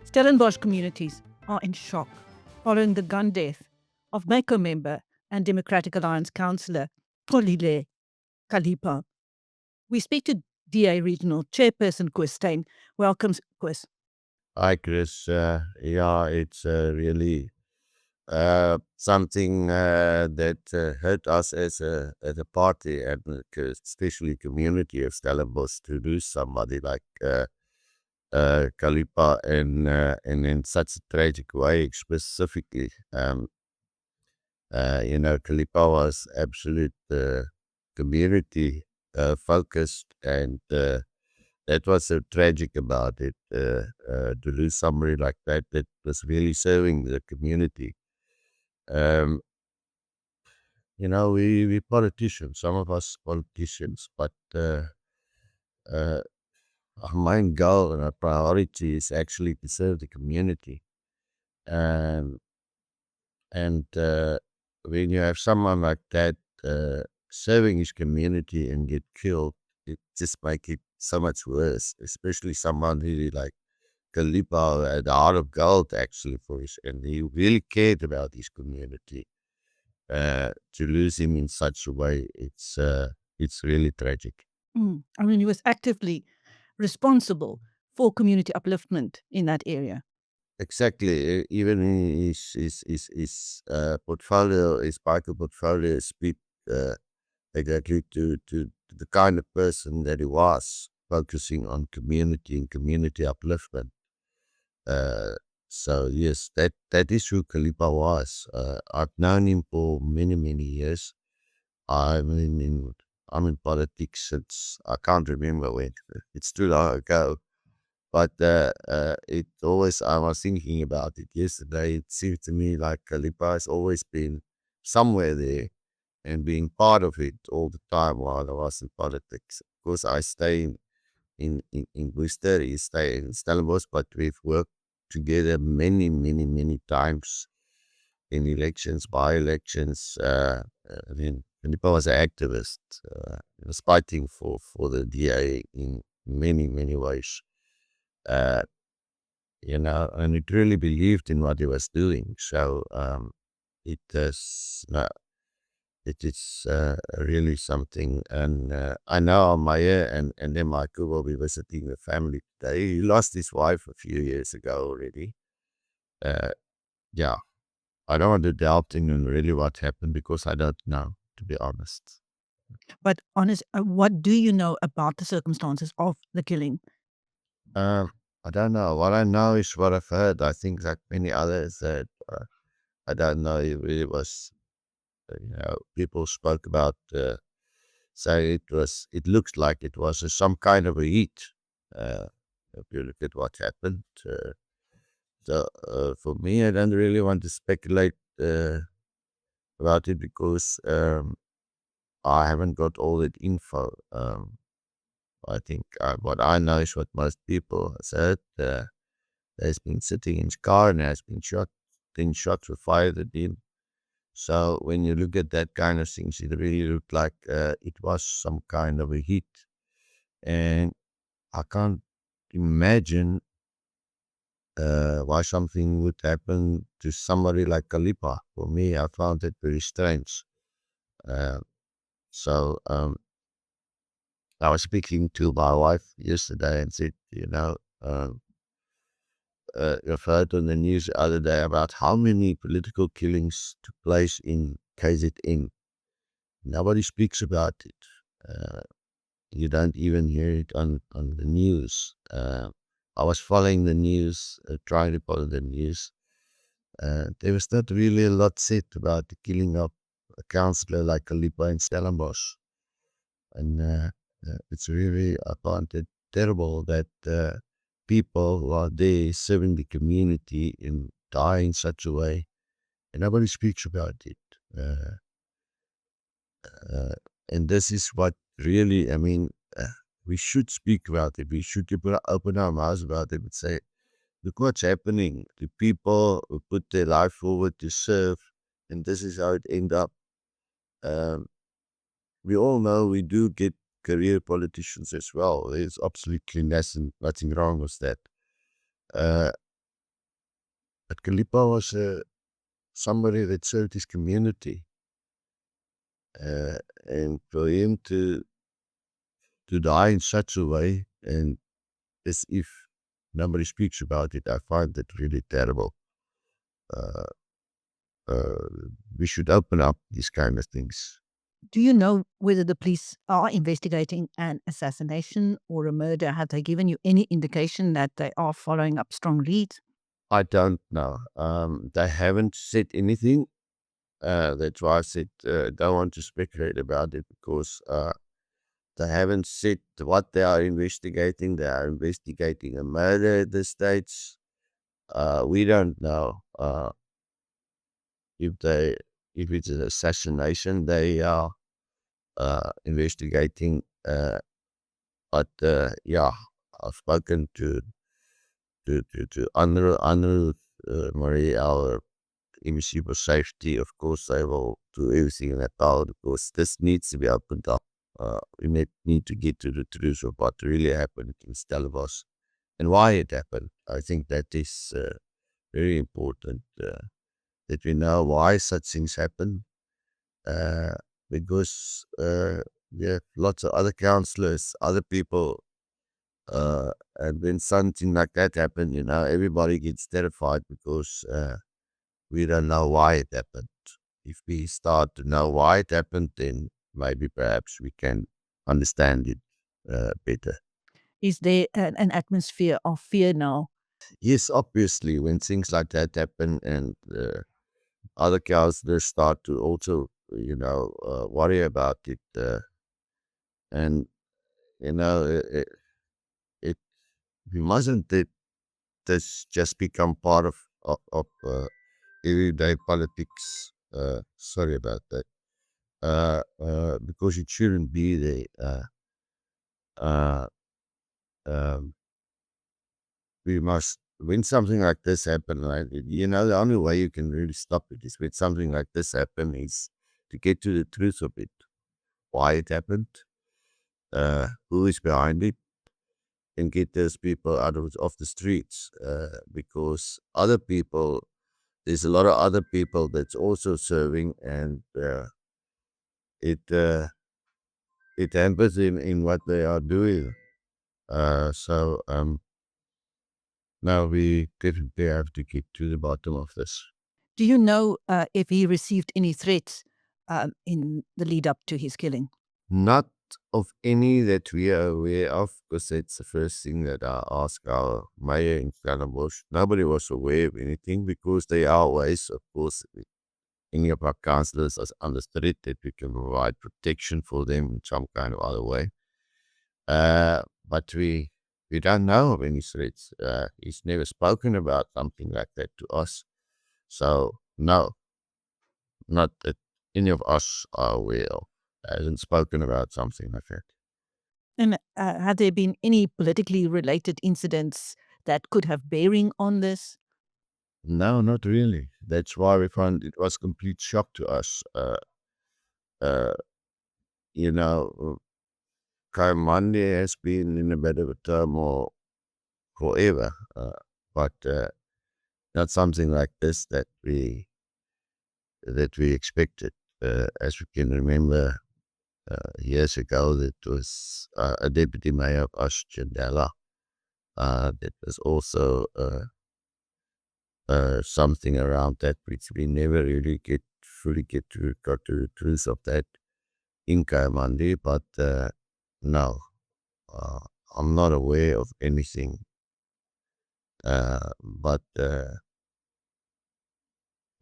Stellenbosch communities are in shock following the gun death of Mayco member and Democratic Alliance councillor Xolile Kalipa. We speak to DA Regional Chairperson Koos Steyn. Welcome, Koos. Hi, Chris. Yeah, it's really something that hurt us as a party and especially community of Stellenbosch to lose somebody like Kalipa and in such a tragic way. Specifically, Kalipa was absolute community focused, and that was so tragic about it. To lose somebody like that was really serving the community. We politicians, some of us politicians, but our main goal and our priority is actually to serve the community. And when you have someone like that serving his community and get killed, it just makes it so much worse, especially someone who like Kalipa had the heart of gold actually for his, and he really cared about his community. To lose him in such a way, it's really tragic. I mean, he was actively responsible for community upliftment in that area. Exactly. Even his portfolio, his Mayco portfolio, speak exactly to the kind of person that he was, focusing on community and community upliftment. So yes, that is who Kalipa was. I've known him for many years. I'm in politics since I can't remember when. It's too long ago. But it always, I was thinking about it yesterday. It seemed to me like Kalipa has always been somewhere there and being part of it all the time while I was in politics. Of course, I stay in Worcester, he stay in Stellenbosch, but we've worked together many times in elections, by-elections. Kalipa was an activist. He was fighting for the DA in many ways. And it really believed in what he was doing. So it is really something. And I know our mayor and then Mayco will be visiting the family today. He lost his wife a few years ago already. Yeah, I don't want to delve in really what happened because I don't know, to be honest. But what do you know about the circumstances of the killing? I don't know. What I know is what I've heard. I think like many others that I don't know if it was, people spoke about, say it looks like it was some kind of a heat. If you look at what happened. So for me, I don't really want to speculate about it because I haven't got all that info. I think what I know is what most people said. He's been sitting in his car and has been shot. 10 shots were fired at him. So when you look at that kind of things, it really looked like it was some kind of a hit. And I can't imagine why something would happen to somebody like Kalipa. For me, I found it very strange. So I was speaking to my wife yesterday and said, I've heard on the news the other day about how many political killings took place in KZN. Nobody speaks about it. You don't even hear it on the news. I was following the news, trying to follow the news. There was not really a lot said about the killing of a councillor like Kalipa in Stellenbosch. And it's really, I find it terrible that people who are there serving the community and die in such a way, and nobody speaks about it. And this is what really, I mean, we should speak about it. We should open our mouths about it and say, look what's happening. The people who put their life forward to serve, and this is how it ended up. we all know we do get career politicians as well. There's absolutely nothing wrong with that. But Kalipa was somebody that served his community. And for him to die in such a way, and as if nobody speaks about it, I find that really terrible. Uh, we should open up these kind of things. Do you know whether the police are investigating an assassination or a murder? Have they given you any indication that they are following up strong leads? I don't know. They haven't said anything. That's why I said don't want to speculate about it, because they haven't said what they are investigating. They are investigating a murder at this stage. We don't know if it's an assassination. They are investigating. But yeah, I've spoken to Anu Marie, our MC for safety. Of course, they will do everything in their power, because this needs to be opened up. We need to get to the truth of what really happened in Stellies and why it happened. I think that is very important, that we know why such things happen, because we have lots of other councillors, other people, and when something like that happens, everybody gets terrified, because we don't know why it happened. If we start to know why it happened, then maybe perhaps we can understand it better. Is there an atmosphere of fear now? Yes, obviously, when things like that happen, and other councillors start to also, worry about it, and it we mustn't let this just become part of everyday politics. Sorry about that. Because it shouldn't be there. Uh, um, we must, when something like this happens, right? The only way you can really stop it is when something like this happens, is to get to the truth of it, why it happened, who is behind it, and get those people out of the streets. Because other people, there's a lot of other people that's also serving, and it it hampers in what they are doing. So now we definitely have to get to the bottom of this. Do you know if he received any threats in the lead up to his killing? Not of any that we are aware of, because that's the first thing that I ask our mayor in Stellenbosch. Nobody was aware of anything, because they are always, of course, any of our councillors are under threat, that we can provide protection for them in some kind of other way. But we don't know of any threats. He's never spoken about something like that to us. So no, not that any of us are aware of. Hasn't spoken about something like that. And have there been any politically related incidents that could have bearing on this? No, not really. That's why we found it was complete shock to us. Uh, you know, Kayamandi has been in a bit of a turmoil forever, but not something like this that we expected. As we can remember, years ago, that was a deputy mayor of Xolile. That was also something around that, which we never really fully got to the truth of that in Kayamandi. But no, uh, I'm not aware of anything. But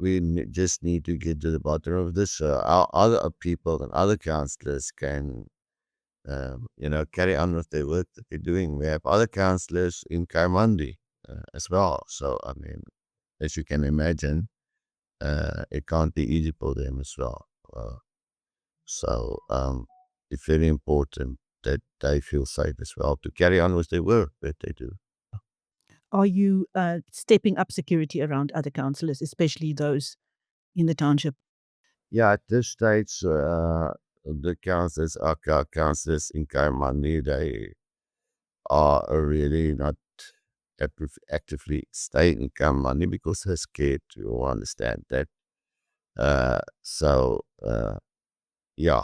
we just need to get to the bottom of this. Our other people and other councillors can, carry on with their work that they're doing. We have other councillors in Kayamandi as well. So, I mean, as you can imagine, it can't be easy for them as well. So, it's very important that they feel safe as well to carry on with their work that they do. Are you stepping up security around other councillors, especially those in the township? Yeah, at this stage, the councillors, our councillors in Kayamandi, they are really not actively staying in Kayamandi because they're scared to understand that. Yeah,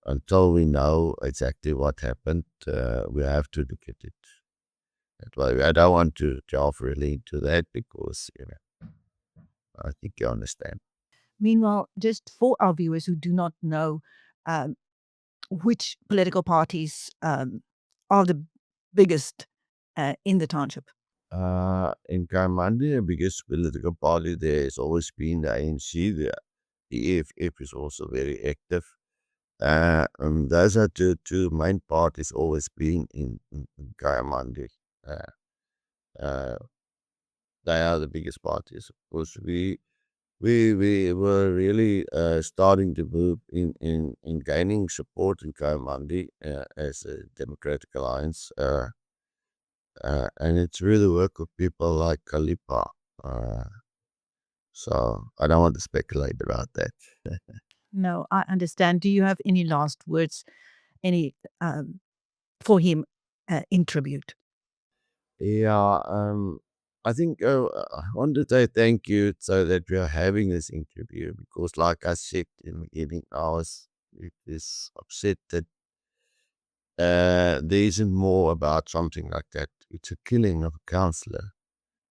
until we know exactly what happened, we have to look at it. That way, I don't want to delve really into that because, I think you understand. Meanwhile, just for our viewers who do not know um, which political parties are the biggest in the township. In Kayamandi, the biggest political party there has always been the ANC. The EFF is also very active. Those are two main parties always been in Kayamandi. Uh, they are the biggest parties. Of course, we were really starting to move in gaining support in Kayamandi as a Democratic Alliance. And it's really work of people like Kalipa. So I don't want to speculate about that. No, I understand. Do you have any last words, any for him in tribute? Yeah, I think I want to say thank you so that we are having this interview because, like I said in the beginning, I was upset that there isn't more about something like that. It's a killing of a councillor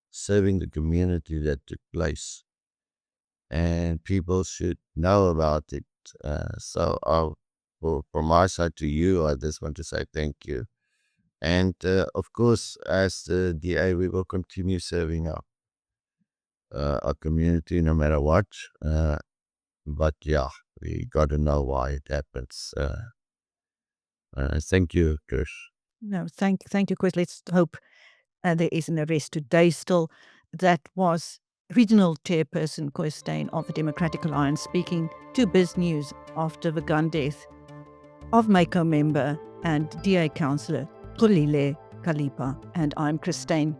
serving the community that took place, and people should know about it. From my side to you, I just want to say thank you. And of course, as the DA, we will continue serving our community no matter what. But yeah, we got to know why it happens. Thank you, Chris. No, thank you, Koos. Let's hope there is an arrest today still. That was Regional Chairperson Koos Steyn of the Democratic Alliance speaking to BizNews after the gun death of Mayco member and DA councillor Xolile Kalipa. And I'm Koos Steyn.